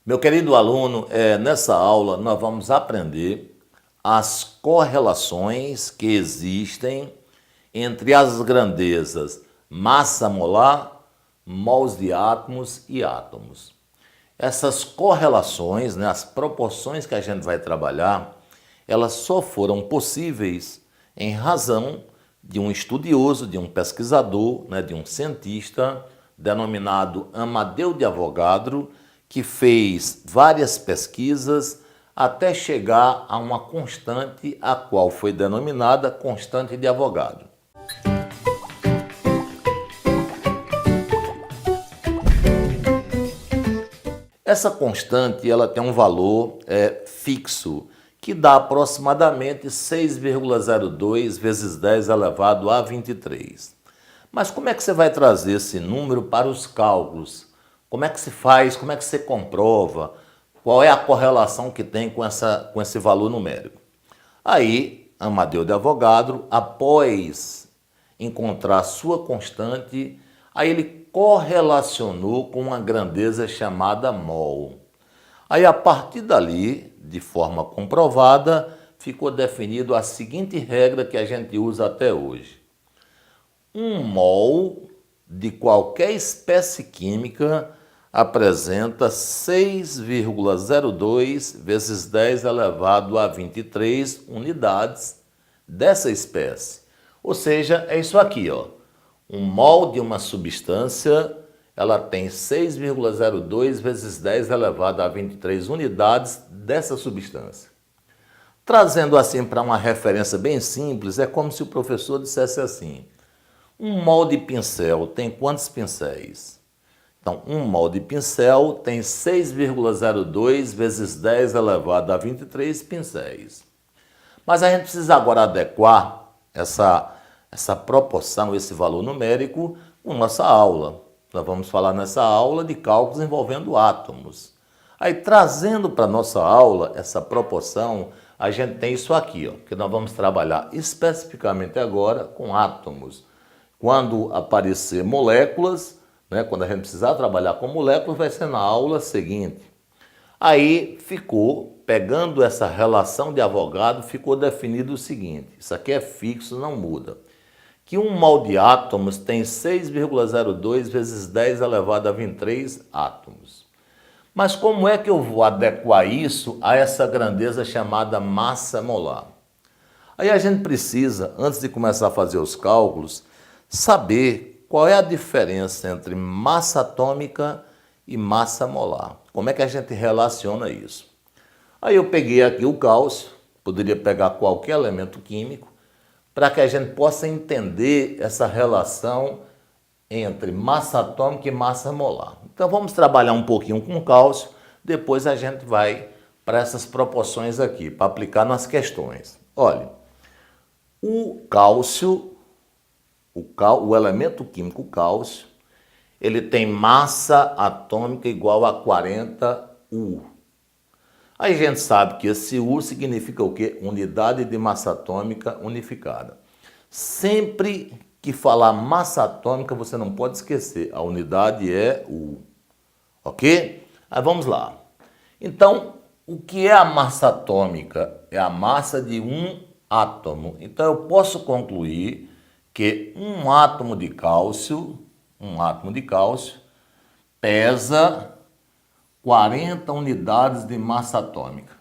Meu querido aluno, nessa aula nós vamos aprender as correlações que existem entre as grandezas massa molar, mols de átomos e átomos. Essas correlações, as proporções que a gente vai trabalhar, elas só foram possíveis em razão de um estudioso, de um pesquisador, de um cientista denominado Amadeu de Avogadro, que fez várias pesquisas até chegar a uma constante, a qual foi denominada constante de Avogadro. Essa constante ela tem um valor fixo, que dá aproximadamente 6,02 vezes 10 elevado a 23. Mas como é que você vai trazer esse número para os cálculos? Como é que se faz? Como é que você comprova? Qual é a correlação que tem com esse valor numérico? Aí, Amadeu de Avogadro, após encontrar sua constante, aí ele correlacionou com uma grandeza chamada mol. Aí, a partir dali, de forma comprovada, ficou definido a seguinte regra que a gente usa até hoje. Um mol de qualquer espécie química apresenta 6,02 vezes 10 elevado a 23 unidades dessa espécie. Ou seja, é isso aqui, ó. Um mol de uma substância, ela tem 6,02 vezes 10 elevado a 23 unidades dessa substância. Trazendo assim para uma referência bem simples, é como se o professor dissesse assim: um mol de pincel tem quantos pincéis? Então, um mol de pincel tem 6,02 vezes 10 elevado a 23 pincéis. Mas a gente precisa agora adequar essa proporção, esse valor numérico, com nossa aula. Nós vamos falar nessa aula de cálculos envolvendo átomos. Aí, trazendo para nossa aula essa proporção, a gente tem isso aqui, ó, que nós vamos trabalhar especificamente agora com átomos. Quando aparecer moléculas, quando a gente precisar trabalhar com moléculas, vai ser na aula seguinte. Aí ficou, pegando essa relação de Avogadro, ficou definido o seguinte: isso aqui é fixo, não muda. Que um mol de átomos tem 6,02 vezes 10 elevado a 23 átomos. Mas como é que eu vou adequar isso a essa grandeza chamada massa molar? Aí a gente precisa, antes de começar a fazer os cálculos, saber qual é a diferença entre massa atômica e massa molar. Como é que a gente relaciona isso? Aí eu peguei aqui o cálcio, poderia pegar qualquer elemento químico, para que a gente possa entender essa relação entre massa atômica e massa molar. Então vamos trabalhar um pouquinho com o cálcio, depois a gente vai para essas proporções aqui, para aplicar nas questões. Olha, o cálcio, o elemento químico cálcio, ele tem massa atômica igual a 40 U. Aí a gente sabe que esse U significa o quê? Unidade de massa atômica unificada. Sempre que falar massa atômica, você não pode esquecer, a unidade é U. Ok? Aí vamos lá. Então, o que é a massa atômica? É a massa de um átomo. Então, eu posso concluir que um átomo de cálcio pesa 40 unidades de massa atômica,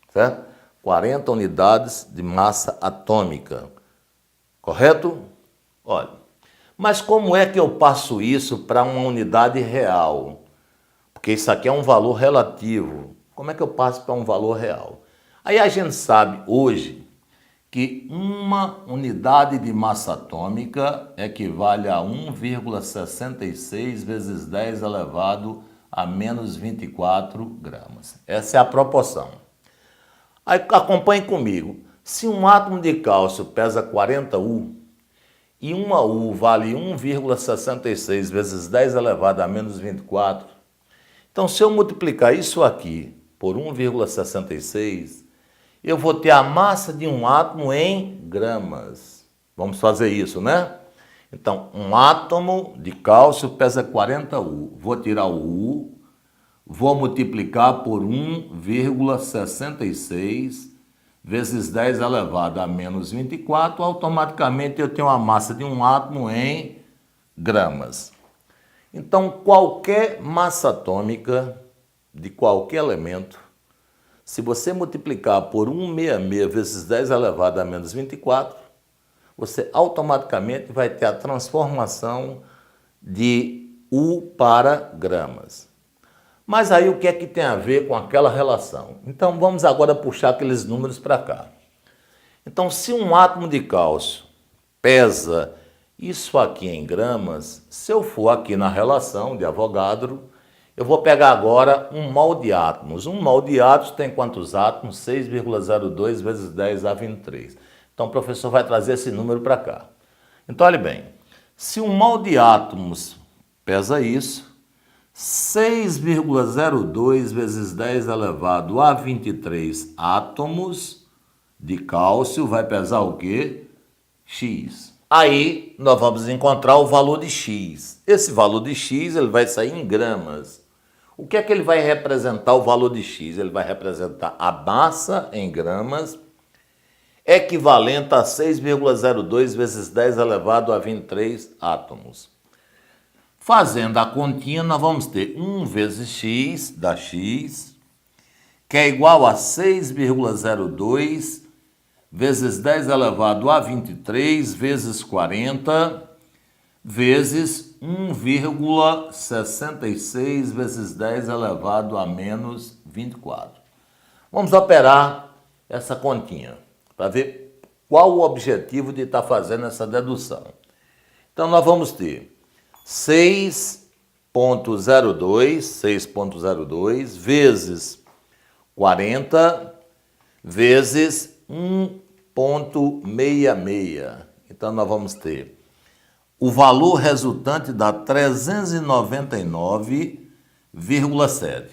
certo? 40 unidades de massa atômica, correto? Olha, mas como é que eu passo isso para uma unidade real? Porque isso aqui é um valor relativo. Como é que eu passo para um valor real? Aí a gente sabe hoje que uma unidade de massa atômica equivale a 1,66 vezes 10 elevado a menos 24 gramas. Essa é a proporção. Aí acompanhe comigo. Se um átomo de cálcio pesa 40 U e uma U vale 1,66 vezes 10 elevado a menos 24, então se eu multiplicar isso aqui por 1,66, eu vou ter a massa de um átomo em gramas. Vamos fazer isso, né? Então, um átomo de cálcio pesa 40 U. Vou tirar o U, vou multiplicar por 1,66 vezes 10 elevado a menos 24, automaticamente eu tenho a massa de um átomo em gramas. Então, qualquer massa atômica de qualquer elemento, se você multiplicar por 166 vezes 10 elevado a menos 24, você automaticamente vai ter a transformação de U para gramas. Mas aí o que é que tem a ver com aquela relação? Então vamos agora puxar aqueles números para cá. Então se um átomo de cálcio pesa isso aqui em gramas, se eu for aqui na relação de Avogadro, eu vou pegar agora um mol de átomos. Um mol de átomos tem quantos átomos? 6,02 vezes 10 a 23. Então o professor vai trazer esse número para cá. Então olhe bem, se um mol de átomos pesa isso, 6,02 vezes 10 elevado a 23 átomos de cálcio vai pesar o quê? X. Aí nós vamos encontrar o valor de X. Esse valor de X ele vai sair em gramas. O que é que ele vai representar o valor de X? Ele vai representar a massa em gramas equivalente a 6,02 vezes 10 elevado a 23 átomos. Fazendo a continha, nós vamos ter 1 vezes x dá x, que é igual a 6,02 vezes 10 elevado a 23 vezes 40 vezes 1,66 vezes 10 elevado a menos 24. Vamos operar essa continha para ver qual o objetivo de estar fazendo essa dedução. Então nós vamos ter 6,02 vezes 40 vezes 1,66. Então nós vamos ter o valor resultante dá 399,7.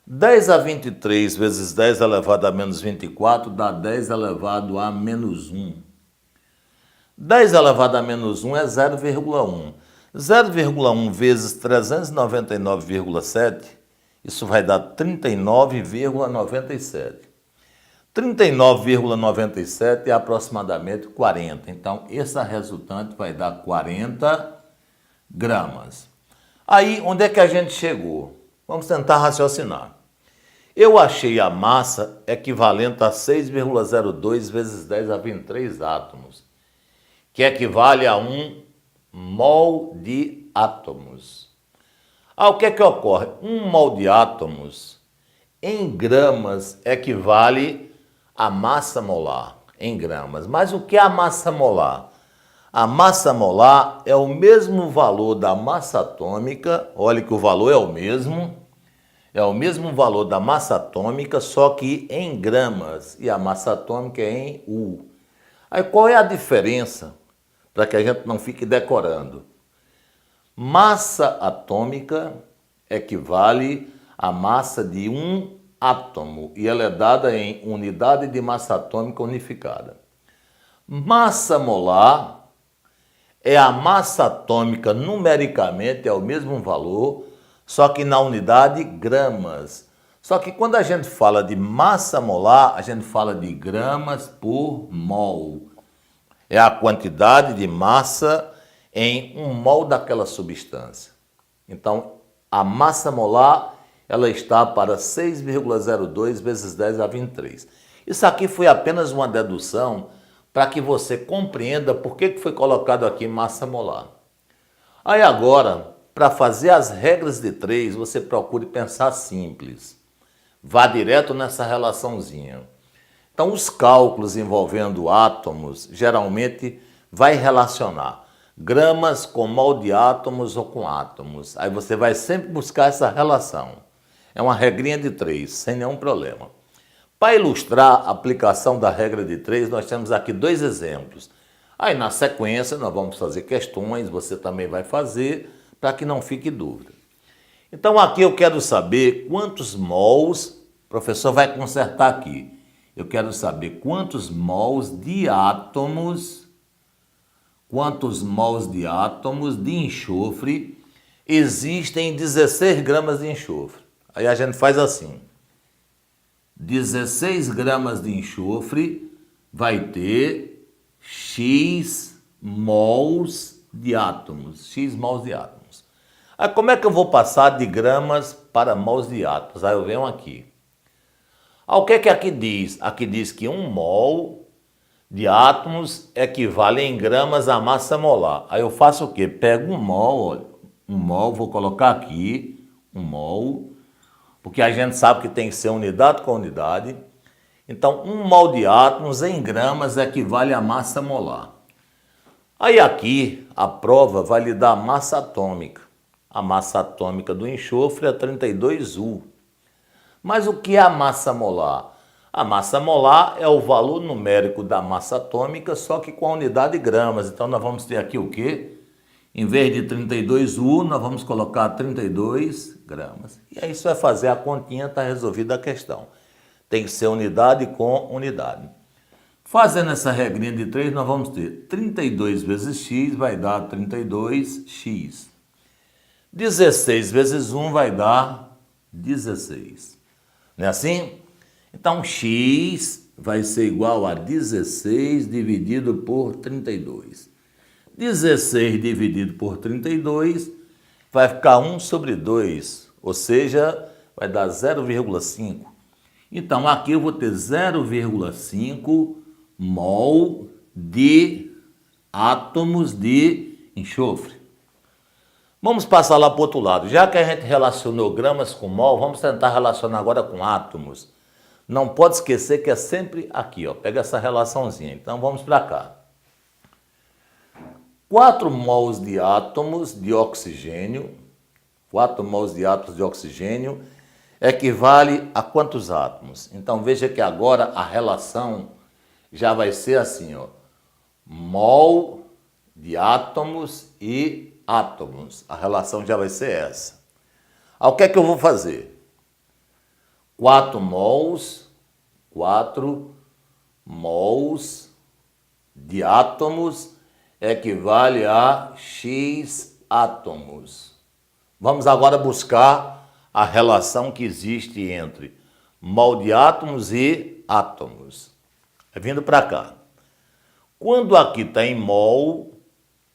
10 a 23 vezes 10 elevado a menos 24 dá 10 elevado a menos 1. 10 elevado a menos 1 é 0,1. 0,1 vezes 399,7, isso vai dar 39,97. 39,97 é aproximadamente 40. Então, essa resultante vai dar 40 gramas. Aí, onde é que a gente chegou? Vamos tentar raciocinar. Eu achei a massa equivalente a 6,02 vezes 10 a 23 átomos, que equivale a 1 mol de átomos. O que é que ocorre? 1 mol de átomos em gramas equivale a massa molar em gramas. Mas o que é a massa molar? A massa molar é o mesmo valor da massa atômica, olha que o valor é o mesmo valor da massa atômica, só que em gramas, e a massa atômica é em U. Aí qual é a diferença? Para que a gente não fique decorando. Massa atômica equivale à massa de um átomo e ela é dada em unidade de massa atômica unificada. Massa molar é a massa atômica numericamente, é o mesmo valor, só que na unidade gramas. Só que quando a gente fala de massa molar, a gente fala de gramas por mol. É a quantidade de massa em um mol daquela substância. Então, a massa molar ela está para 6,02 vezes 10 a 23. Isso aqui foi apenas uma dedução para que você compreenda por que foi colocado aqui massa molar. Aí agora, para fazer as regras de 3, você procure pensar simples. Vá direto nessa relaçãozinha. Então, os cálculos envolvendo átomos, geralmente vai relacionar gramas com mol de átomos ou com átomos. Aí você vai sempre buscar essa relação. É uma regrinha de 3, sem nenhum problema. Para ilustrar a aplicação da regra de 3, nós temos aqui 2 exemplos. Aí na sequência nós vamos fazer questões, você também vai fazer, para que não fique dúvida. Então aqui eu quero saber quantos mols, o professor vai consertar aqui. Eu quero saber quantos mols de átomos de enxofre existem em 16 gramas de enxofre. Aí a gente faz assim. 16 gramas de enxofre vai ter X mols de átomos. X mols de átomos. Aí como é que eu vou passar de gramas para mols de átomos? Aí eu venho aqui. O que é que aqui diz? Aqui diz que 1 mol de átomos equivale em gramas à massa molar. Aí eu faço o quê? Pego 1 mol, olha, 1 mol, vou colocar aqui, 1 mol, porque a gente sabe que tem que ser unidade com unidade. Então, 1 mol de átomos em gramas equivale à massa molar. Aí aqui, a prova vai lhe dar a massa atômica. A massa atômica do enxofre é 32U. Mas o que é a massa molar? A massa molar é o valor numérico da massa atômica, só que com a unidade gramas. Então nós vamos ter aqui o quê? Em vez de 32U, nós vamos colocar 32 gramas. E aí você vai fazer a continha, está resolvida a questão. Tem que ser unidade com unidade. Fazendo essa regrinha de 3, nós vamos ter 32 vezes x vai dar 32x. 16 vezes 1 vai dar 16. Não é assim? Então, x vai ser igual a 16 dividido por 32. 16 dividido por 32 vai ficar 1 sobre 2, ou seja, vai dar 0,5. Então, aqui eu vou ter 0,5 mol de átomos de enxofre. Vamos passar lá para o outro lado. Já que a gente relacionou gramas com mol, vamos tentar relacionar agora com átomos. Não pode esquecer que é sempre aqui, ó. Pega essa relaçãozinha. Então vamos para cá. 4 mols de átomos de oxigênio, 4 mols de átomos de oxigênio equivale a quantos átomos? Então veja que agora a relação já vai ser assim, ó. Mol de átomos e átomos. A relação já vai ser essa. O que é que eu vou fazer? 4 mols de átomos equivale a X átomos. Vamos agora buscar a relação que existe entre mol de átomos e átomos. Vindo para cá. Quando aqui está em mol,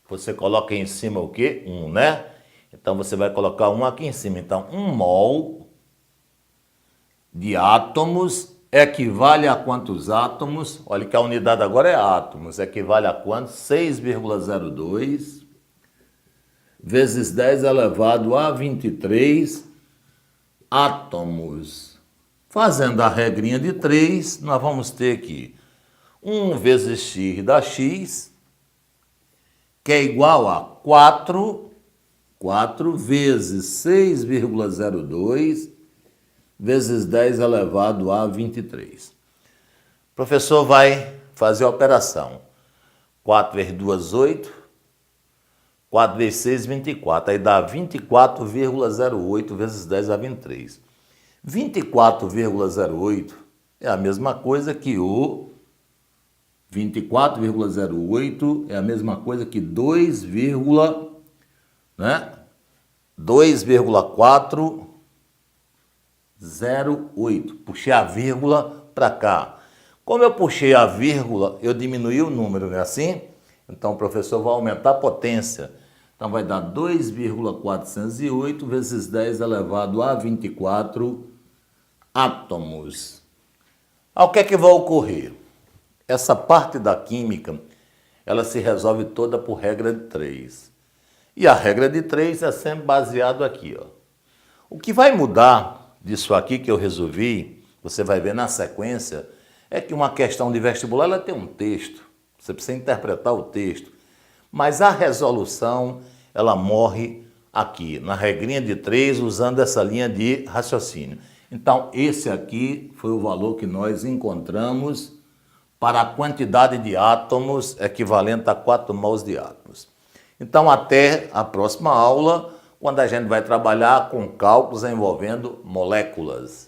você coloca em cima o quê? 1, né? Então você vai colocar 1 aqui em cima. Então, 1 mol de átomos equivale a quantos átomos? Olha que a unidade agora é átomos. Equivale a quantos? 6,02 vezes 10 elevado a 23 átomos. Fazendo a regrinha de 3, nós vamos ter aqui 1 vezes x dá x, que é igual a 4 vezes 6,02 vezes 10 elevado a 23. O professor vai fazer a operação. 4 vezes 2, 8. 4 vezes 6, 24. Aí dá 24,08 vezes 10 a 23. 24,08 é a mesma coisa que o 24,08 é a mesma coisa que 2,408. Puxei a vírgula para cá. Como eu puxei a vírgula, eu diminui o número, não é assim? Então o professor vai aumentar a potência. Então vai dar 2,408 vezes 10 elevado a 24 átomos. O que é que vai ocorrer? Essa parte da química, ela se resolve toda por regra de 3. E a regra de 3 é sempre baseado aqui, ó. O que vai mudar disso aqui que eu resolvi, você vai ver na sequência, é que uma questão de vestibular, ela tem um texto. Você precisa interpretar o texto. Mas a resolução, ela morre aqui, na regrinha de 3, usando essa linha de raciocínio. Então, esse aqui foi o valor que nós encontramos para a quantidade de átomos equivalente a 4 mols de átomos. Então, até a próxima aula, quando a gente vai trabalhar com cálculos envolvendo moléculas.